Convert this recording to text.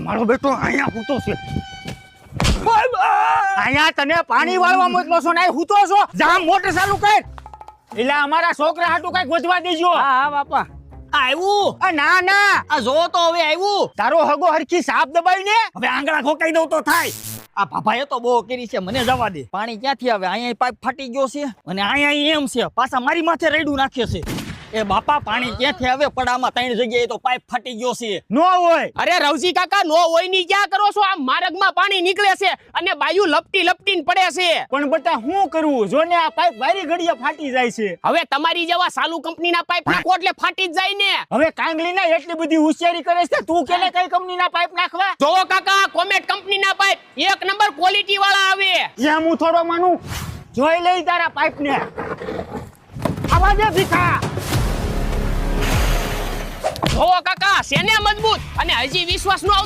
મારો બેટો અહીંયા હૂતો છે. અહીંયા તને પાણી વાળવા મોકલો છો ને હૂતો છો. જા મોટર ચાલુ કર. એટલે અમારા છોકરા હાટું કઈક વધવા દેજો. હા બાપા આવ્યું. ના ના આ જો તો હવે આવ્યું. તારો હગો હરખી સાપ દબાઈ ને હવે આંગળા ખોકાઈ દઉં તો થાય. આ ભાભાએ તો બહુ કરી છે, મને જવા દે. પાણી ક્યાંથી આવે? અહીંયા પાઇપ ફાટી ગયો છે અને અહીંયા એમ છે પાછા મારી માથે રેડું નાખે છે. એ બાપા પાણી ક્યાંથી આવે? પડામાં 3 જગ્યાએ તો પાઇપ ફાટી ગયો છે. નો હોય. અરે રવજી કાકા નો હોય ની ક્યાં કરો છો? આ માર્ગમાં પાણી નીકળે છે અને બાયુ લપટી લપટીને પડે છે. પણ બટા શું કરવું? જો ને આ પાઇપ વારી ઘડીએ ફાટી જાય છે. હવે તમારી જેવા સાલુ કંપનીના પાઇપ નાખો એટલે ફાટી જ જાય ને. હવે કાંગલી ના એટલી બધી હોશિયારી કરે છે તું કેને કઈ કંપનીના પાઇપ નાખવા? જોવો કાકા કોમેટ કંપનીના પાઇપ 1 નંબર ક્વોલિટી વાળા આવે. જ્યાં હું થોડો માનું જોઈ લઈ તારા પાઇપ ને. આવા દે ભીખા. જોવો કાકા શેને મજબૂત અને હજી વિશ્વાસ નો આવતો